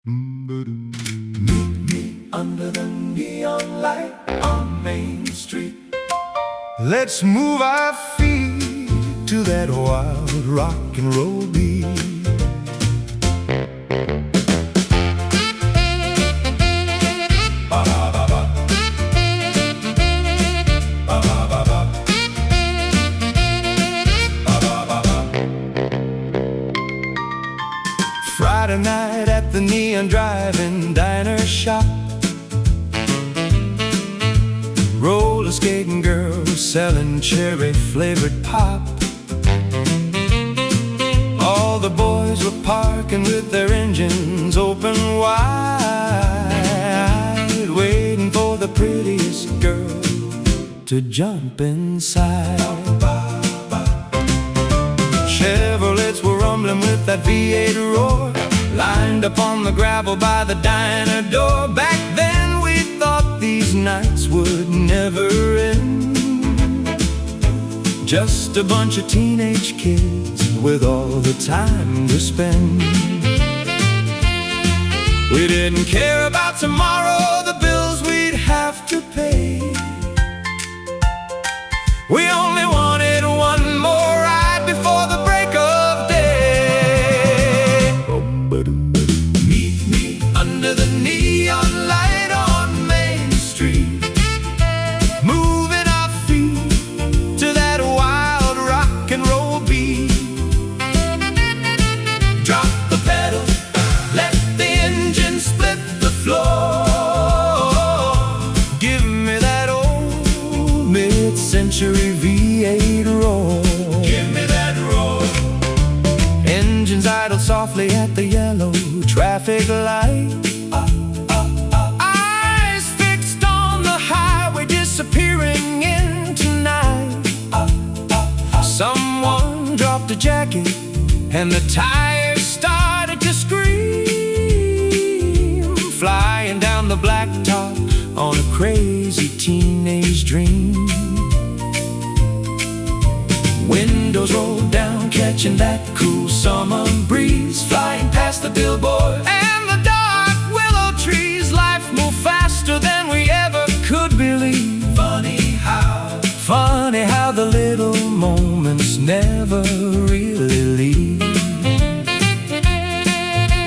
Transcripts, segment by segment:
Meet me under the neon light on Main Street. Let's move our feet to that wild rock and roll beat. Friday night at the neon drive-in diner shop, roller skating girls selling cherry-flavored pop. All the boys were parking with their engines open wide, waiting for the prettiest girl to jump inside. Chevrolets were rumbling with that V8 roar, lined up on the gravel by the diner door. Back then we thought these nights would never end, just a bunch of teenage kids with all the time to spend. We didn't care about tomorrow, the bills we'd have to pay. We only wanted one more ride before the break of day. Meet me under the neon light on Main Street, moving our feet to that wild rock and roll beat. Drop the pedal, let the engine split the floor. Give me that old mid-century V8 roar. Give me that roar. Engines idle softly at the yellow traffic light. Eyes fixed on the highway, disappearing into night. Someone dropped a jacket and the tires started to scream, flying down the blacktop on a crazy teenage dream. Windows rolled down, catching that cool summer breeze, flying past the billboard and the dark willow trees. Life moved faster than we ever could believe. Funny how the little moments never really leave.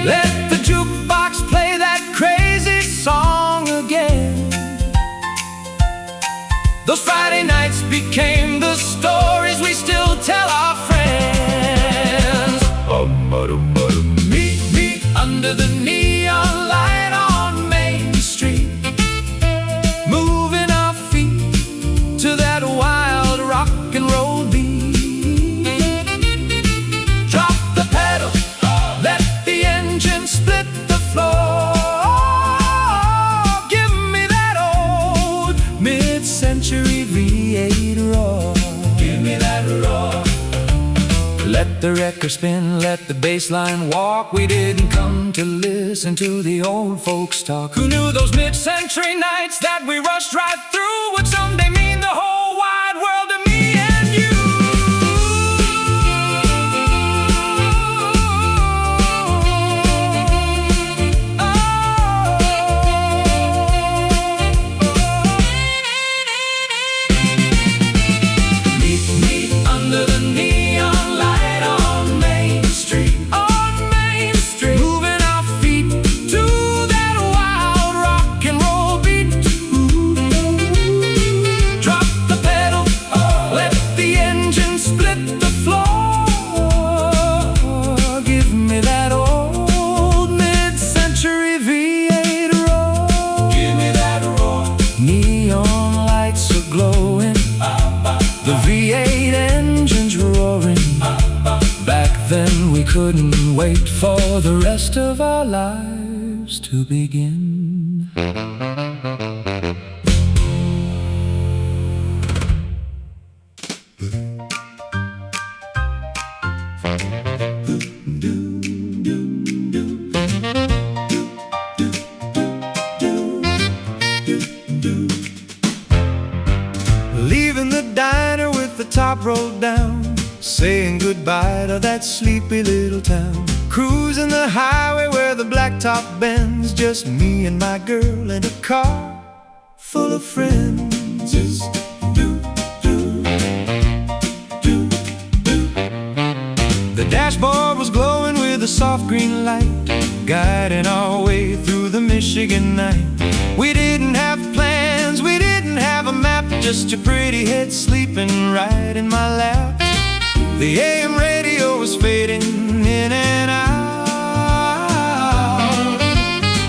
Let the jukebox play that crazy song again. Those Friday nights became the stories we still tell our friends. Meet me under the neon light on Main Street, moving our feet to that wild rock and roll beat. Drop the pedal, let the engine split the floor. Give me that old mid-century V8 roar. Give me that roar. Let the record spin, let the bass line walk. We didn't come to listen to the old folks talk. Who knew those mid-century nights that we rushed right through would someday mean the whole wide world to me and you? Meet me under the neon light on Main Street. On Main Street, moving our feet to that wild rock and roll beat. Drop the pedal, let the engine split the floor. Give me that old mid-century V8 roar. Give me that roar. Neon lights are glowing, the V8 engine's roaring. Back then we couldn't wait for the rest of our lives to begin. Leaving the diner with the top rolled down, saying goodbye to that sleepy little town. cruising the highway where the blacktop bends, just me and my girl in a car full of friends. The dashboard was glowing with a soft green light, guiding our way through the Michigan night. We didn't have plans, we didn't have a map, just a pretty head sleeping right in my lap. The AM radio was fading in and out,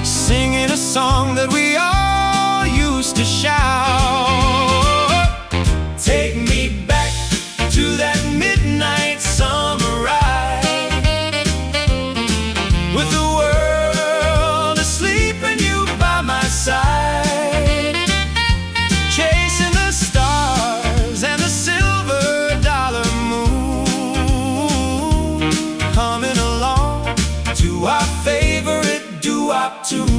singing a song that we all used to shout. Take me back to that midnight summer ride, with the world asleep and you by my side, chasing the stars and the silver dollar moon, humming along to our favorite doo-wop tune.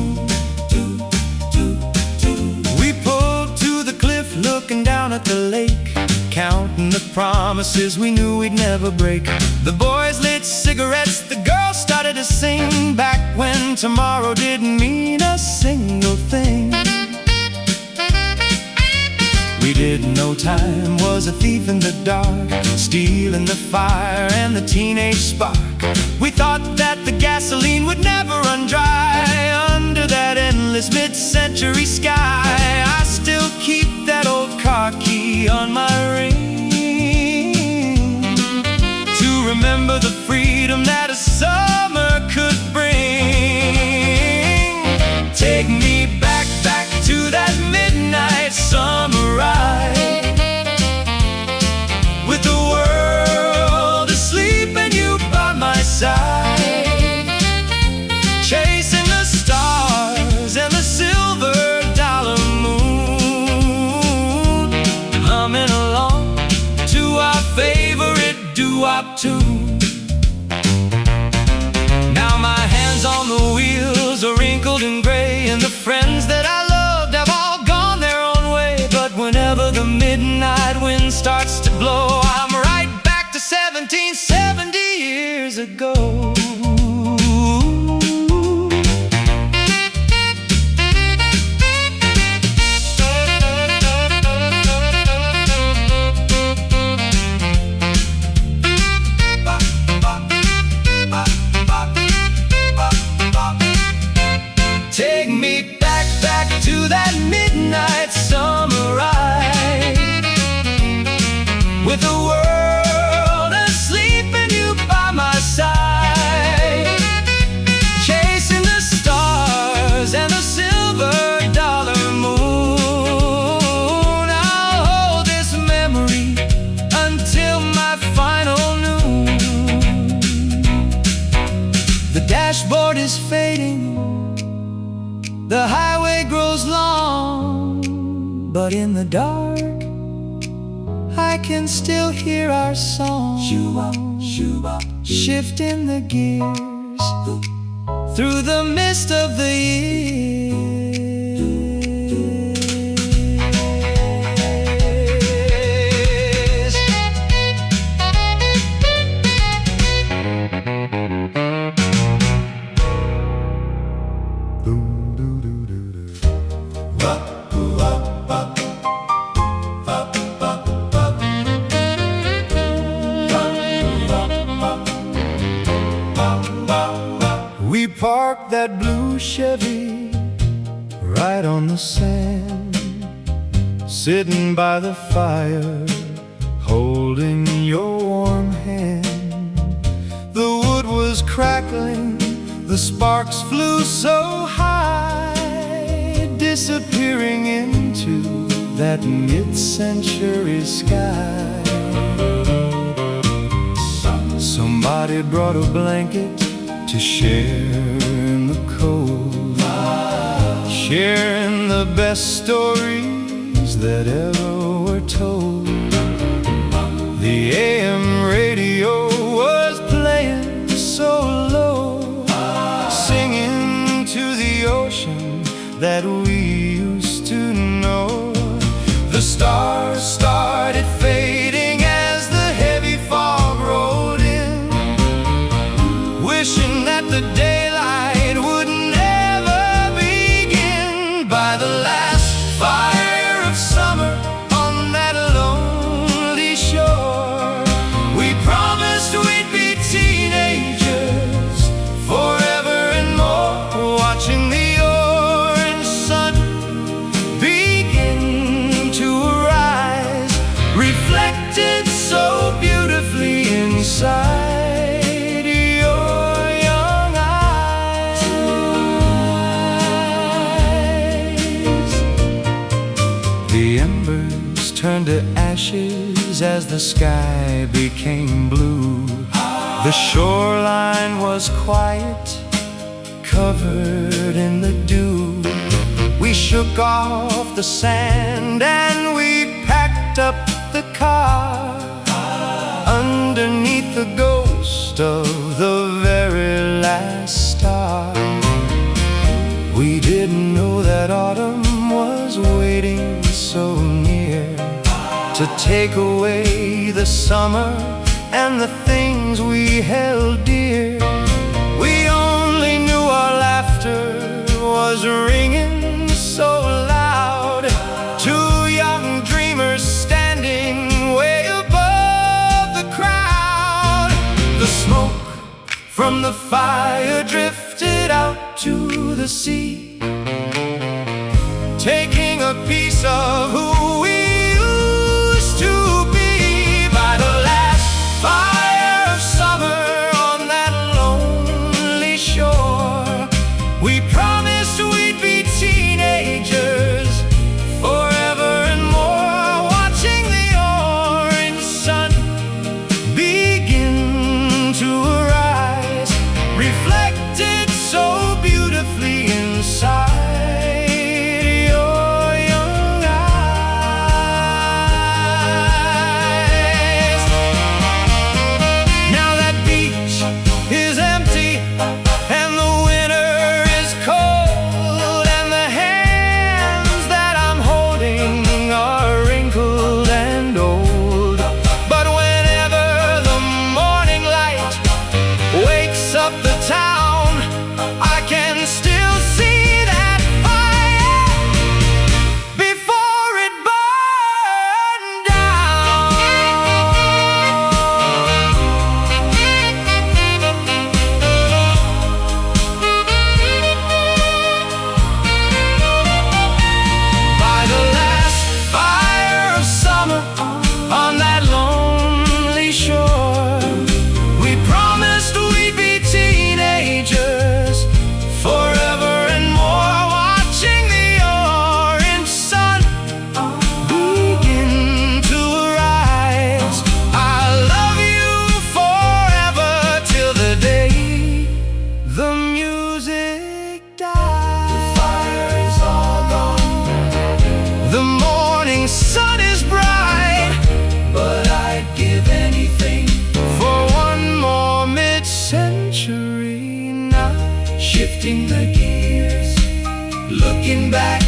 We pulled to the cliff, looking down at the lake, counting the promises we knew we'd never break. The boys lit cigarettes, the girls started to sing, back when tomorrow didn't mean a single thing. We didn't know time was a thief in the dark, stealing the fire and the teenage spark. We thought that the gasoline would never run dry under that endless mid-century sky. I still keep that old car key on my ring, to remember the freedom that a summer could bring. Take me back, back to that midnight summer ride, with the world asleep and you by my side, chasing the stars and the silver dollar moon, humming along to our favorite doo-wop tune. Now my hands on the wheels are wrinkled and gray, and the friends that I loved have all gone their own way. But whenever the midnight wind starts to blow, I'm right back to 1770 years ago. Take me back, back to that midnight summer ride, with the world asleep and you by my side, chasing the stars and the silver dollar moon. I'll hold this memory until my final noon. The dashboard is fading, the highway grows long, but in the dark I can still hear our song, shifting the gears through the mist of the years. We parked that blue Chevy right on the sand, sitting by the fire, holding your warm hand. The wood was crackling, the sparks flew so high, disappearing into that mid-century sky. Somebody brought a blanket to share in the cold, sharing the best stories that ever were told. The AM radio was playing so low, singing to the ocean that we used to know. The stars started fading as the heavy fog rolled in, wishing turned to ashes as the sky became blue. The shoreline was quiet, covered in the dew. We shook off the sand and we packed up the car underneath the ghost of the very last star. We didn't know that autumn was waiting so near to take away the summer and the things we held dear. We only knew our laughter was ringing so loud. Two young dreamers standing way above the crowd. The smoke from the fire drifted out to the sea, taking a piece of who we used to be. By the last fire of summer on that lonely shore, we promised we'd be teenagers forever and more, watching the orange sun begin to arise, reflected so beautifully inside your young eyes. Now that beach is empty and the winter is cold, and the hands that I'm holding are wrinkled and old. But whenever the morning light wakes up the town, I can still see that fire before it burned down. By the last fire of summer on that lonely shore, we promised we'd be teenagers forever and more, watching the orange sun begin to arise. I'll love you forever till the day the music dies. The fire is all gone, the morning sun is bright, but I'd give anything for one more mid-century night. Shifting the gears, looking back